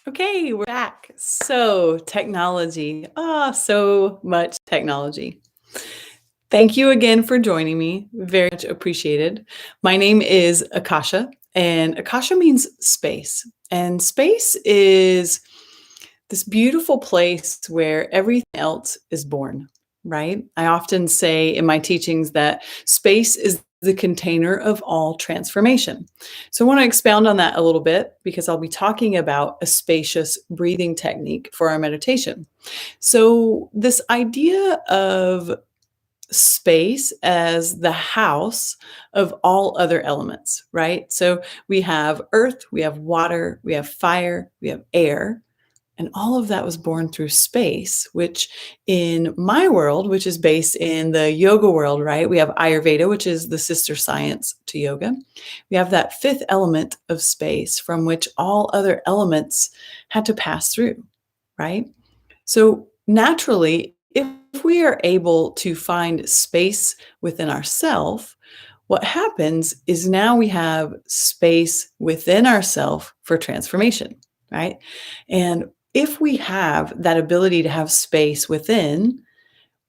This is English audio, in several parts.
Okay, we're back. So, technology. So much technology. Thank you again for joining me. Very much appreciated. My name is Akasha, and Akasha means space. And space is this beautiful place where everything else is born, right? I often say in my teachings that space is the container of all transformation. So I want to expound on that a little bit because I'll be talking about a spacious breathing technique for our meditation. So, this idea of space as the house of all other elements, right? So we have earth, we have water, we have fire, we have air, and all of that was born through space, which in my world, which is based in the yoga world, right? We have Ayurveda, which is the sister science to yoga. We have that fifth element of space from which all other elements had to pass through, right? So naturally, if we are able to find space within ourself, what happens is now we have space within ourself for transformation, right? And if we have that ability to have space within,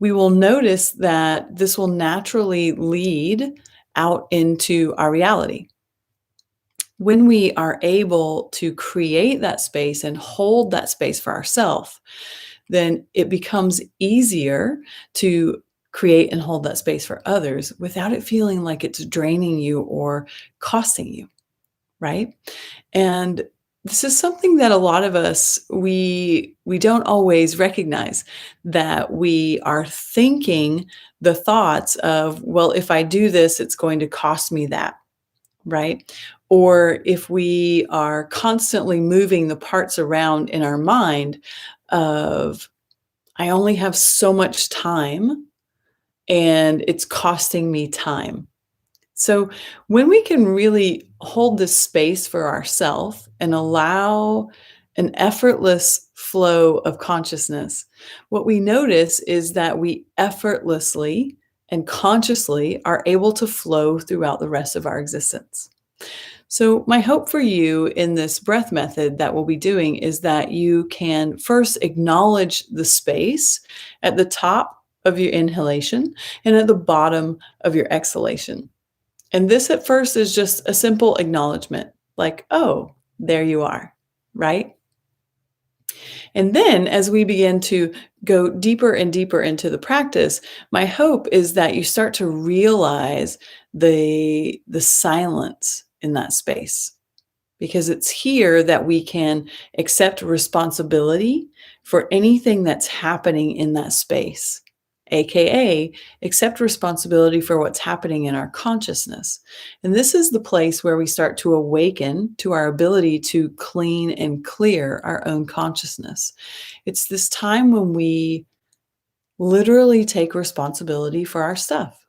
we will notice that this will naturally lead out into our reality. When we are able to create that space and hold that space for ourselves, then it becomes easier to create and hold that space for others without it feeling like it's draining you or costing you, right? And this is something that a lot of us we don't always recognize, that we are thinking the thoughts of, well, if I do this, it's going to cost me that, right? Or if we are constantly moving the parts around in our mind of, I only have so much time and it's costing me time. So when we can really hold this space for ourselves and allow an effortless flow of consciousness, what we notice is that we effortlessly and consciously are able to flow throughout the rest of our existence. So, my hope for you in this breath method that we'll be doing is that you can first acknowledge the space at the top of your inhalation and at the bottom of your exhalation. And this at first is just a simple acknowledgement, like, oh, there you are, right? And then as we begin to go deeper and deeper into the practice, my hope is that you start to realize the silence in that space, because it's here that we can accept responsibility for anything that's happening in that space, aka accept responsibility for what's happening in our consciousness. And this is the place where we start to awaken to our ability to clean and clear our own consciousness. It's this time when we literally take responsibility for our stuff,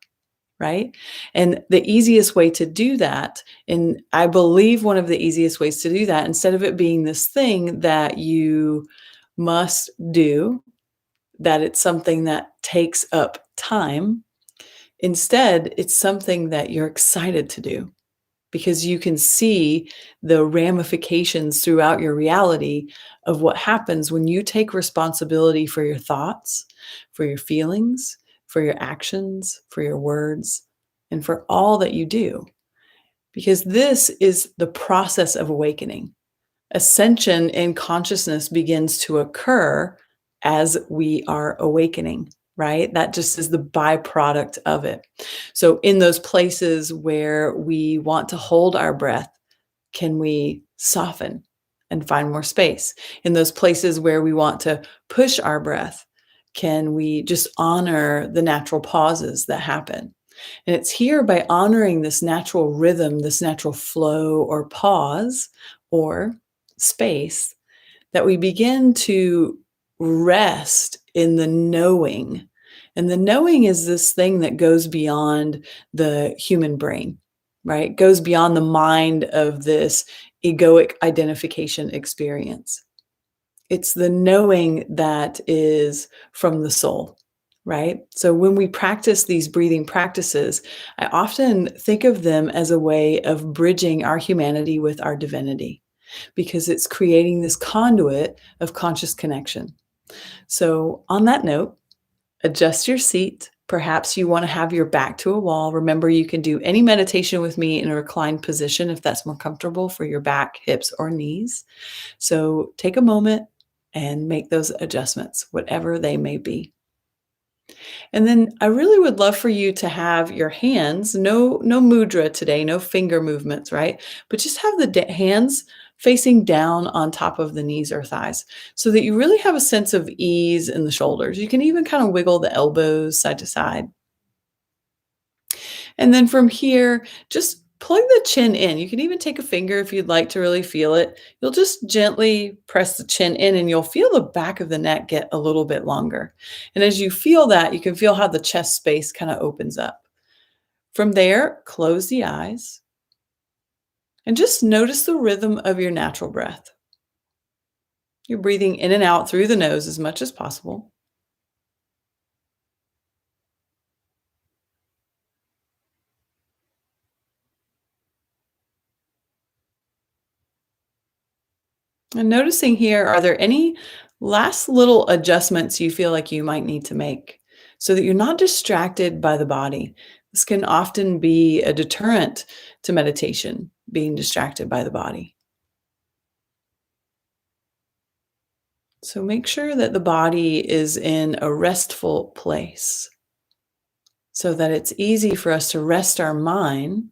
right? And the easiest way to do that, and I believe one of the easiest ways to do that, instead of it being this thing that you must do, that it's something that takes up time, instead, it's something that you're excited to do because you can see the ramifications throughout your reality of what happens when you take responsibility for your thoughts, for your feelings, for your actions, for your words, and for all that you do. Because this is the process of awakening. Ascension in consciousness begins to occur as we are awakening, right? That just is the byproduct of it. So, in those places where we want to hold our breath, can we soften and find more space? In those places where we want to push our breath, can we just honor the natural pauses that happen? And it's here by honoring this natural rhythm, this natural flow or pause or space, that we begin to rest in the knowing. And the knowing is this thing that goes beyond the human brain, right? Goes beyond the mind of this egoic identification experience. It's the knowing that is from the soul, right? So when we practice these breathing practices, I often think of them as a way of bridging our humanity with our divinity. because it's creating this conduit of conscious connection. So, on that note, adjust your seat. Perhaps you want to have your back to a wall. Remember, you can do any meditation with me in a reclined position if that's more comfortable for your back, hips, or knees. So take a moment and make those adjustments, whatever they may be. And then I really would love for you to have your hands, no mudra today, no finger movements, right? But just have the hands facing down on top of the knees or thighs so that you really have a sense of ease in the shoulders. You can even kind of wiggle the elbows side to side. And then from here, just plug the chin in. You can even take a finger if you'd like to really feel it. You'll just gently press the chin in and you'll feel the back of the neck get a little bit longer. And as you feel that, you can feel how the chest space kind of opens up. From there, close the eyes and just notice the rhythm of your natural breath. You're breathing in and out through the nose as much as possible. And noticing here, are there any last little adjustments you feel like you might need to make so that you're not distracted by the body? This can often be a deterrent to meditation, being distracted by the body. So make sure that the body is in a restful place so that it's easy for us to rest our mind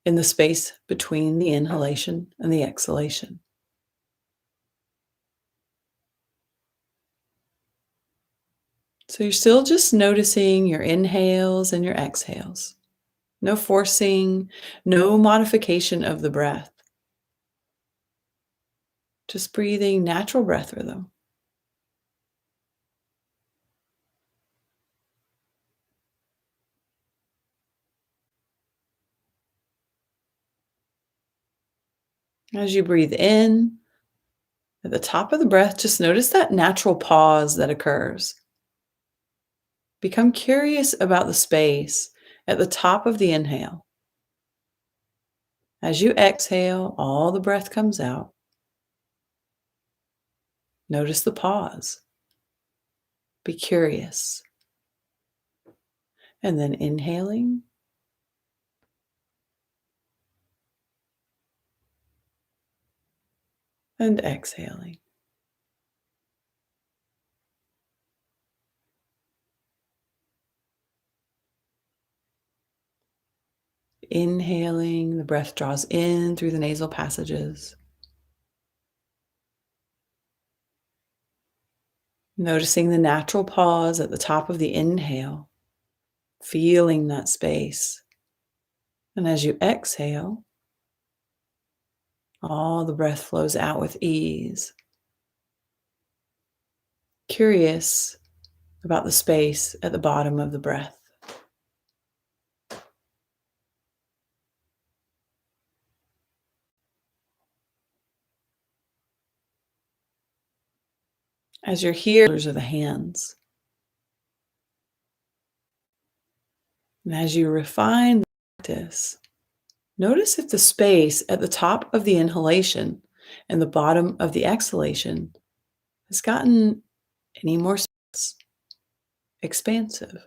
in the space between the inhalation and the exhalation. So you're still just noticing your inhales and your exhales. No forcing, no modification of the breath. Just breathing natural breath rhythm. As you breathe in, at the top of the breath, just notice that natural pause that occurs. Become curious about the space at the top of the inhale. As you exhale, all the breath comes out. Notice the pause. Be curious. And then inhaling and exhaling. Inhaling, the breath draws in through the nasal passages. Noticing the natural pause at the top of the inhale, feeling that space. And as you exhale, all the breath flows out with ease. Curious about the space at the bottom of the breath. As you're here, those are the hands. And as you refine the practice, notice if the space at the top of the inhalation and the bottom of the exhalation has gotten any more expansive.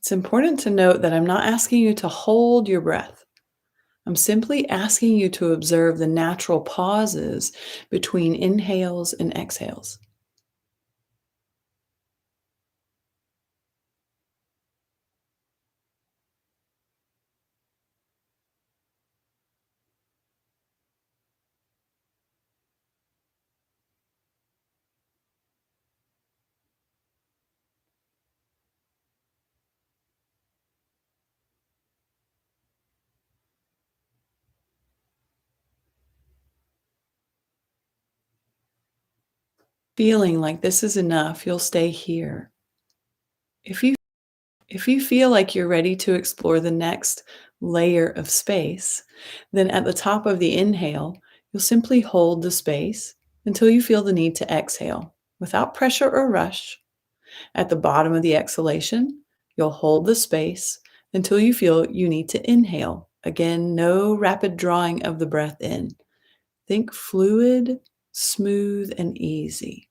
It's important to note that I'm not asking you to hold your breath. I'm simply asking you to observe the natural pauses between inhales and exhales. Feeling like this is enough, you'll stay here. If you if you feel like you're ready to explore the next layer of space, then at the top of the inhale, you'll simply hold the space until you feel the need to exhale without pressure or rush. At the bottom of the exhalation, you'll hold the space until you feel you need to inhale. Again, no rapid drawing of the breath in. Think fluid, smooth, and easy.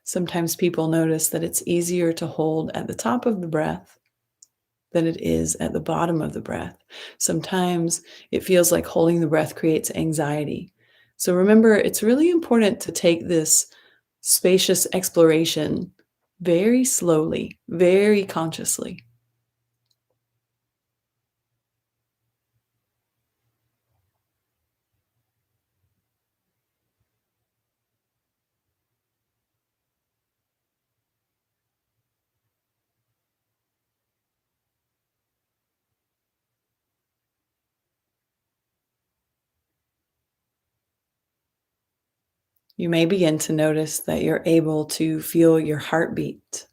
Sometimes people notice that it's easier to hold at the top of the breath than it is at the bottom of the breath. Sometimes it feels like holding the breath creates anxiety. So remember, it's really important to take this spacious exploration very slowly, very consciously. You may begin to notice that you're able to feel your heartbeat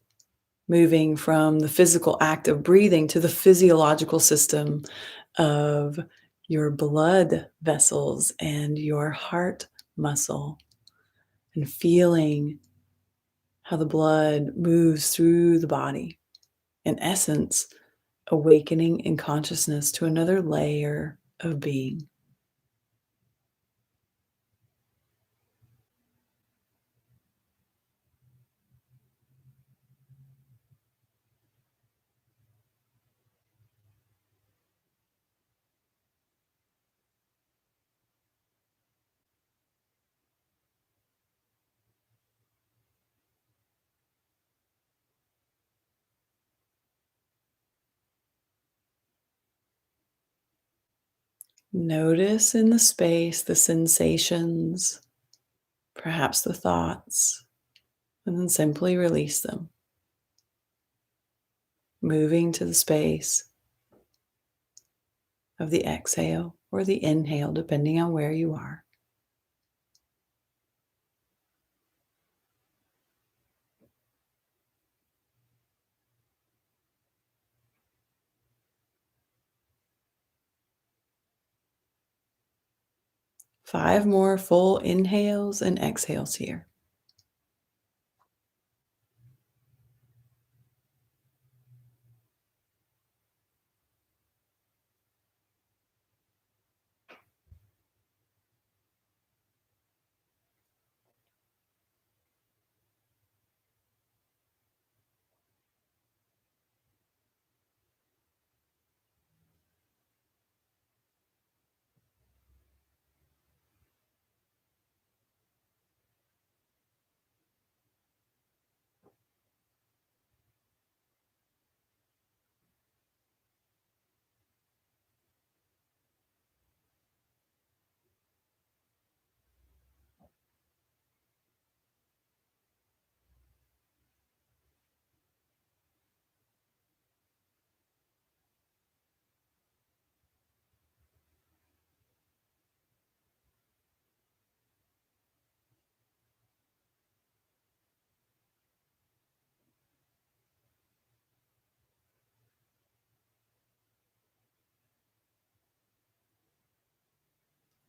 moving from the physical act of breathing to the physiological system of your blood vessels and your heart muscle, and feeling how the blood moves through the body. In essence, awakening in consciousness to another layer of being. Notice in the space the sensations, perhaps the thoughts, and then simply release them, moving to the space of the exhale or the inhale, depending on where you are. Five more full inhales and exhales here.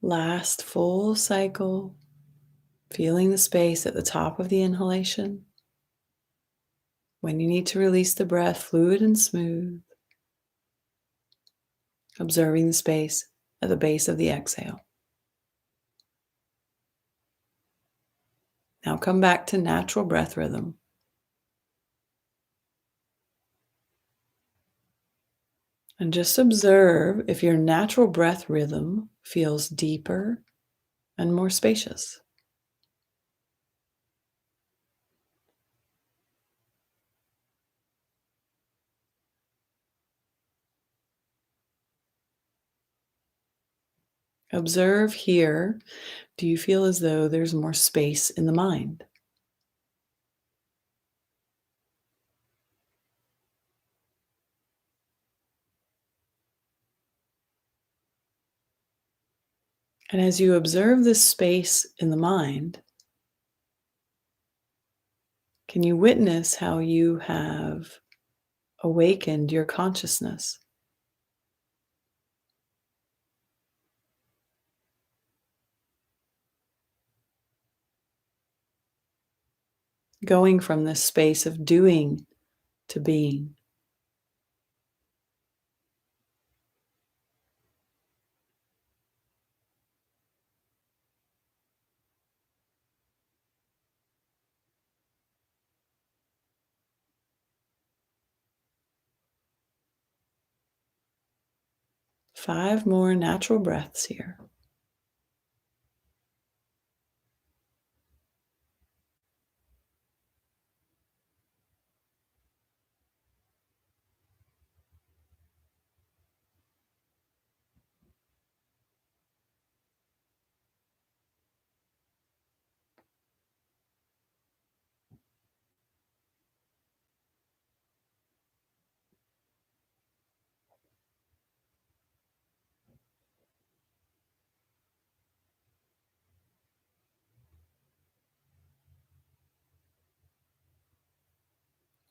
Last full cycle, feeling the space at the top of the inhalation. When you need to release the breath, fluid and smooth, observing the space at the base of the exhale. Now come back to natural breath rhythm. And just observe if your natural breath rhythm feels deeper and more spacious. Observe here. Do you feel as though there's more space in the mind? And as you observe this space in the mind, can you witness how you have awakened your consciousness, going from this space of doing to being? 5 more natural breaths here.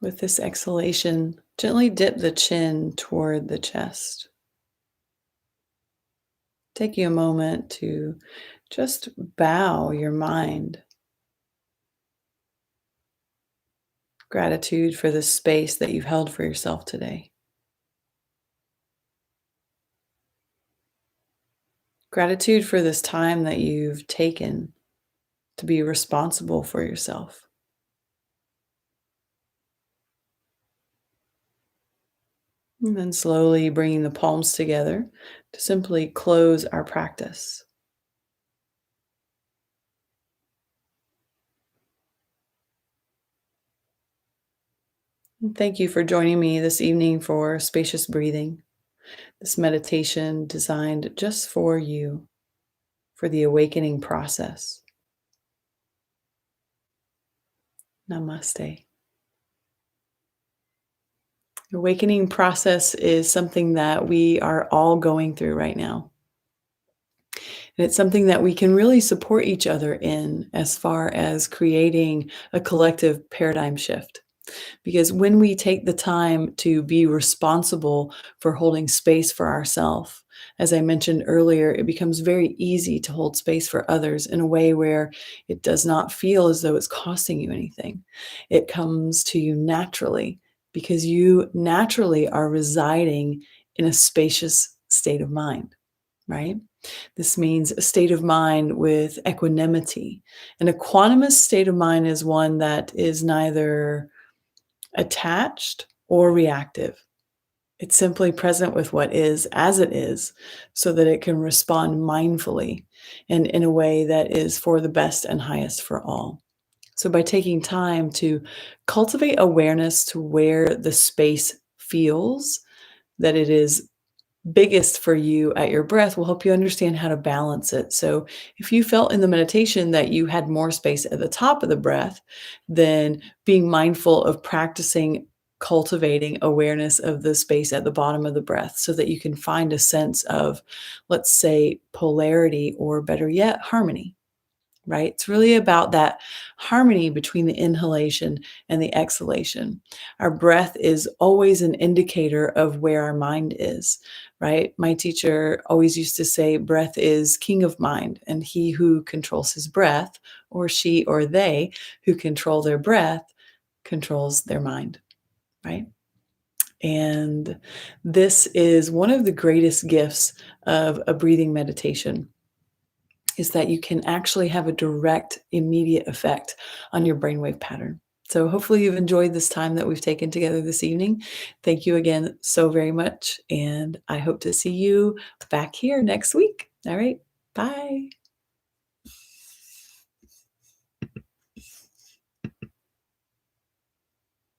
With this exhalation, gently dip the chin toward the chest. Taking a moment to just bow your mind. Gratitude for the space that you've held for yourself today. Gratitude for this time that you've taken to be responsible for yourself. And then slowly bringing the palms together to simply close our practice. And thank you for joining me this evening for spacious breathing, this meditation designed just for you, for the awakening process. Namaste. Awakening process is something that we are all going through right now. And it's something that we can really support each other in as far as creating a collective paradigm shift. Because when we take the time to be responsible for holding space for ourselves, as I mentioned earlier, it becomes very easy to hold space for others in a way where it does not feel as though it's costing you anything. It comes to you naturally because you naturally are residing in a spacious state of mind, right? This means a state of mind with equanimity. And a quantumous state of mind is one that is neither attached or reactive. It's simply present with what is as it is so that it can respond mindfully and in a way that is for the best and highest for all. So, by taking time to cultivate awareness to where the space feels that it is biggest for you at your breath will help you understand how to balance it. So, if you felt in the meditation that you had more space at the top of the breath, then being mindful of practicing cultivating awareness of the space at the bottom of the breath so that you can find a sense of, let's say, polarity or better yet, harmony, right? It's really about that harmony between the inhalation and the exhalation. Our breath is always an indicator of where our mind is, right? My teacher always used to say, breath is king of mind, and he who controls his breath, or she or they who control their breath, controls their mind, right? And this is one of the greatest gifts of a breathing meditation is that you can actually have a direct, immediate effect on your brainwave pattern. So, hopefully, you've enjoyed this time that we've taken together this evening. Thank you again so very much. And I hope to see you back here next week. All right. Bye.